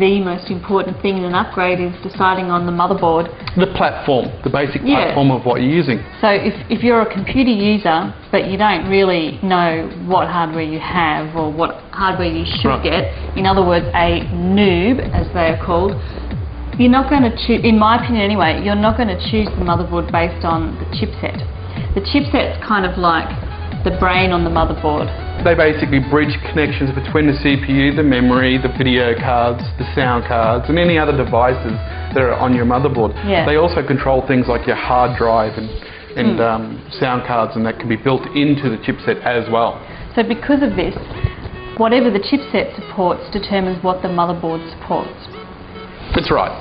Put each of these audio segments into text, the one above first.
the most important thing in an upgrade is deciding on the motherboard. The platform, the basic platform of what you're using. So if you're a computer user but you don't really know what hardware you have or what hardware you should get, in other words a noob as they are called, you're not going to choose, in my opinion anyway, you're not going to choose the motherboard based on the chipset. The chipset's kind of like the brain on the motherboard. They basically bridge connections between the CPU, the memory, the video cards, the sound cards and any other devices that are on your motherboard. Yeah. They also control things like your hard drive and sound cards, and that can be built into the chipset as well. So because of this, whatever the chipset supports determines what the motherboard supports. That's right.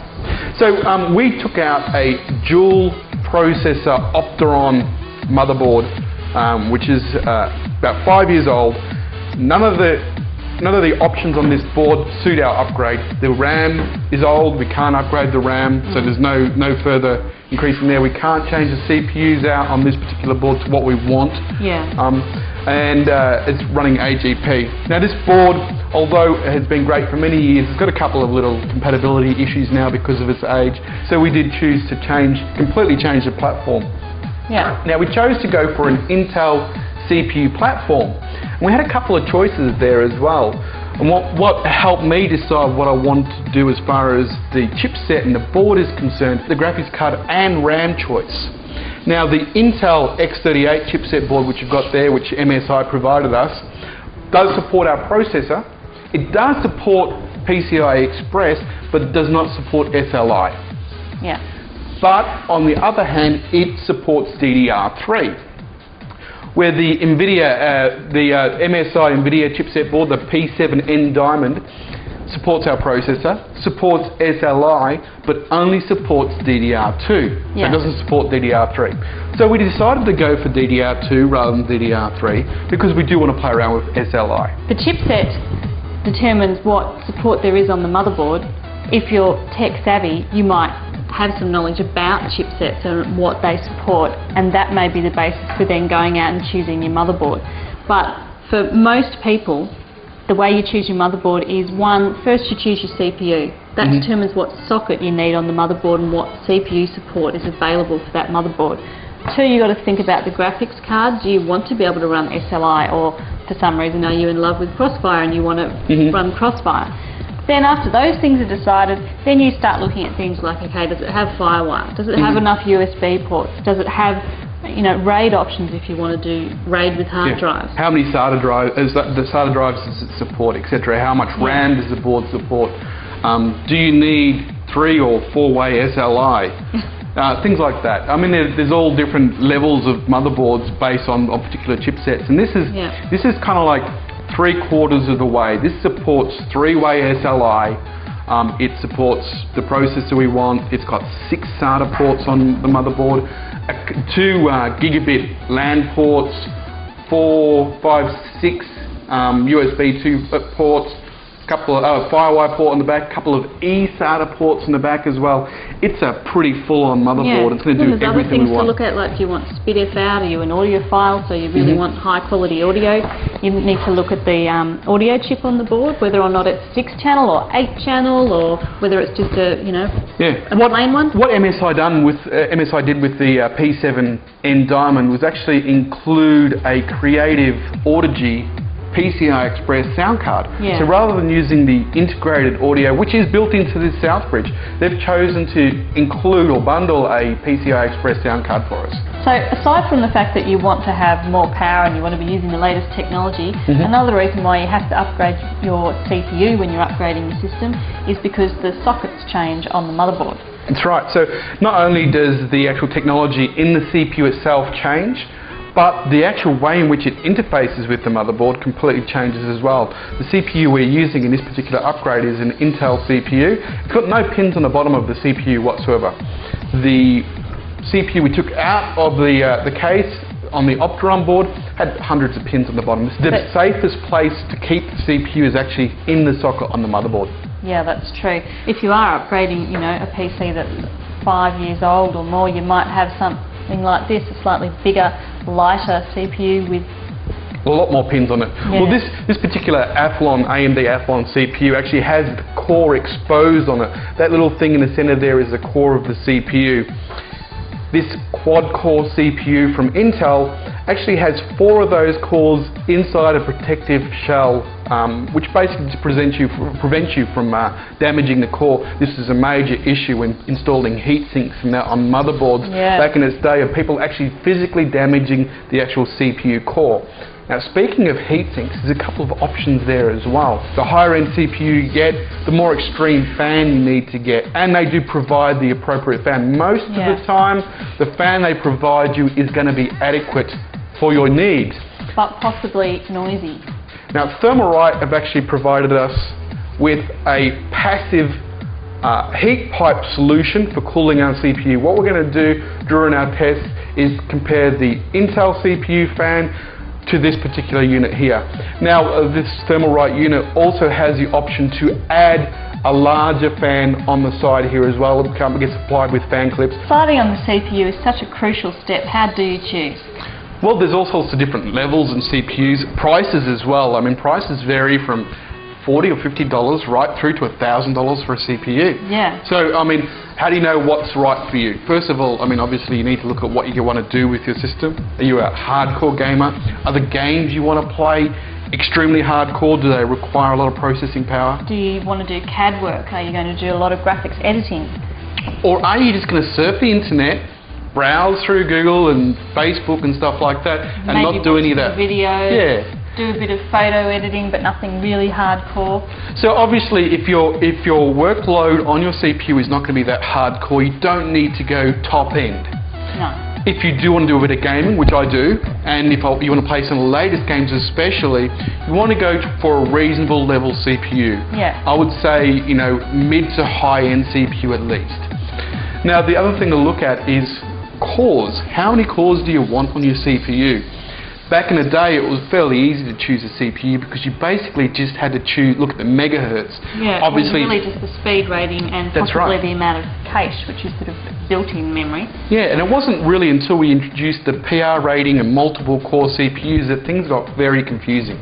So we took out a dual processor Opteron motherboard, which is about 5 years old. None of the options on this board suit our upgrade. The RAM is old, we can't upgrade the RAM, so there's no further increase in there. We can't change the CPUs out on this particular board to what we want. Yeah. And it's running AGP. Now this board, although it has been great for many years, it's got a couple of little compatibility issues now because of its age. So we did choose to completely change the platform. Yeah. Now we chose to go for an Intel CPU platform. And we had a couple of choices there as well. And what helped me decide what I wanted to do as far as the chipset and the board is concerned, the graphics card and RAM choice. Now the Intel X38 chipset board, which you've got there, which MSI provided us, does support our processor. It does support PCI Express, but it does not support SLI. Yeah. But on the other hand, it supports DDR3. Where the MSI NVIDIA chipset board, the P7N Diamond, supports our processor, supports SLI, but only supports DDR2. Yeah. It doesn't support DDR3. So we decided to go for DDR2 rather than DDR3 because we do want to play around with SLI. The chipset determines what support there is on the motherboard. If you're tech savvy, you might have some knowledge about chipsets and what they support, and that may be the basis for then going out and choosing your motherboard. But for most people, the way you choose your motherboard is first you choose your CPU. That determines what socket you need on the motherboard and what CPU support is available for that motherboard. Two, you've got to think about the graphics card. Do you want to be able to run SLI, or for some reason are you in love with Crossfire and you want to run Crossfire? Then after those things are decided, then you start looking at things like, okay, does it have FireWire? Does it have enough USB ports? Does it have, RAID options if you want to do RAID with hard drives? How many SATA drives does it support, etc.? How much RAM does the board support? Do you need 3 or 4-way SLI? Things like that. I mean, there's all different levels of motherboards based on particular chipsets, and this is kind of like 3/4 of the way. This supports 3-way SLI. It supports the processor we want. It's got 6 SATA ports on the motherboard, 2 gigabit LAN ports, 4, 5, 6 USB 2 ports, couple of FireWire port on the back, couple of eSATA ports on the back as well. It's a pretty full-on motherboard. It's going to do everything we want. There's other things to look at, like if you want SPDIF out, or you're an audiophile, so you really want high-quality audio. You need to look at the audio chip on the board, whether or not it's 6-channel or 8-channel, or whether it's just a plain one. What MSI did with the P7N Diamond was actually include a creative Audigy PCI Express sound card. So rather than using the integrated audio, which is built into this Southbridge, they've chosen to include or bundle a PCI Express sound card for us. So aside from the fact that you want to have more power and you want to be using the latest technology, another reason why you have to upgrade your CPU when you're upgrading your system is because the sockets change on the motherboard. That's right. So not only does the actual technology in the CPU itself change, but the actual way in which it interfaces with the motherboard completely changes as well. The CPU we're using in this particular upgrade is an Intel CPU. It's got no pins on the bottom of the CPU whatsoever. The CPU we took out of the case on the Opteron board had hundreds of pins on the bottom. The safest place to keep the CPU is actually in the socket on the motherboard. Yeah, that's true. If you are upgrading, a PC that's 5 years old or more, you might have something like this, a slightly bigger, lighter CPU with a lot more pins on it. Yeah. Well, this particular AMD Athlon CPU actually has the core exposed on it. That little thing in the center there is the core of the CPU. This quad-core CPU from Intel actually has 4 of those cores inside a protective shell, which basically prevents you from damaging the core. This is a major issue when installing heat sinks on motherboards back in its day, of people actually physically damaging the actual CPU core. Now, speaking of heat sinks, there's a couple of options there as well. The higher end CPU you get, the more extreme fan you need to get, and they do provide the appropriate fan. Most of the time, the fan they provide you is going to be adequate for your needs. But possibly noisy. Now, Thermalright have actually provided us with a passive heat pipe solution for cooling our CPU. What we're going to do during our test is compare the Intel CPU fan to this particular unit here. Now, this Thermalright unit also has the option to add a larger fan on the side here as well. It gets supplied with fan clips. Deciding on the CPU is such a crucial step. How do you choose? Well, there's all sorts of different levels in CPUs. Prices as well. I mean, prices vary from $40 or $50 right through to $1,000 for a CPU. Yeah. So, I mean, how do you know what's right for you? First of all, I mean, obviously you need to look at what you want to do with your system. Are you a hardcore gamer? Are the games you want to play extremely hardcore? Do they require a lot of processing power? Do you want to do CAD work? Are you going to do a lot of graphics editing? Or are you just going to surf the internet, browse through Google and Facebook and stuff like that, and maybe not do any of that? Videos, yeah. Do a bit of photo editing, but nothing really hardcore. So obviously, if your workload on your CPU is not going to be that hardcore, you don't need to go top end. No. If you do want to do a bit of gaming, which I do, and if you want to play some of the latest games especially, you want to go for a reasonable level CPU. Yeah. I would say, you know, mid to high end CPU at least. Now, the other thing to look at is cores. How many cores do you want on your CPU? Back in the day, it was fairly easy to choose a CPU because you basically just had to look at the megahertz. Yeah, obviously, really just the speed rating and possibly the amount of cache, which is sort of built-in memory. Yeah, and it wasn't really until we introduced the PR rating and multiple core CPUs that things got very confusing.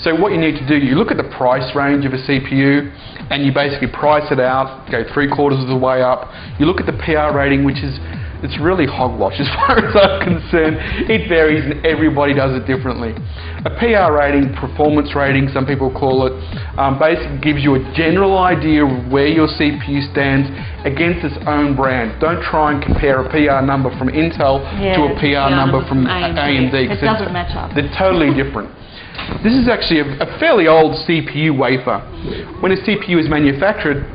So what you need to do, you look at the price range of a CPU and you basically price it out, go 3/4 of the way up. You look at the PR rating, which is it's really hogwash as far as I'm concerned. It varies and everybody does it differently. A PR rating, performance rating, some people call it, basically gives you a general idea of where your CPU stands against its own brand. Don't try and compare a PR number from Intel to a PR number from AMD. It doesn't match up. They're totally different. This is actually a fairly old CPU wafer. When a CPU is manufactured,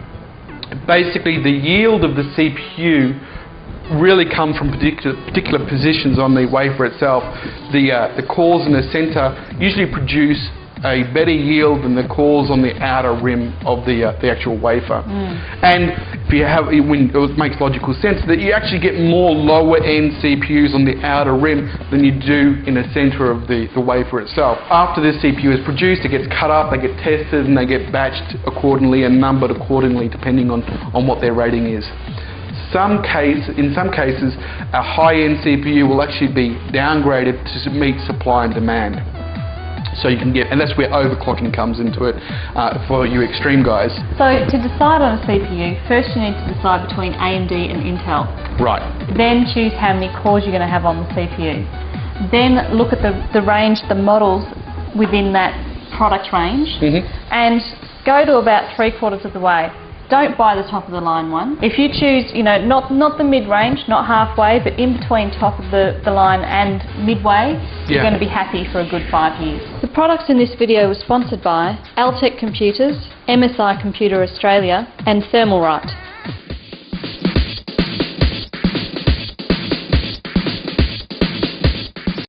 basically the yield of the CPU really come from particular positions on the wafer itself. The cores in the center usually produce a better yield than the cores on the outer rim of the actual wafer. And if you have, it makes logical sense that you actually get more lower end CPUs on the outer rim than you do in the center of the wafer itself. After this CPU is produced, it gets cut up, they get tested, and they get batched accordingly and numbered accordingly depending on what their rating is. In some cases, a high-end CPU will actually be downgraded to meet supply and demand. So you can get, and that's where overclocking comes into it for you extreme guys. So to decide on a CPU, first you need to decide between AMD and Intel. Right. Then choose how many cores you're going to have on the CPU. Then look at the range, the models within that product range, and go to about 3/4 of the way. Don't buy the top of the line one. If you choose, not the mid-range, not halfway, but in between top of the line and midway, you're going to be happy for a good 5 years. The products in this video were sponsored by Altec Computers, MSI Computer Australia and Thermalright.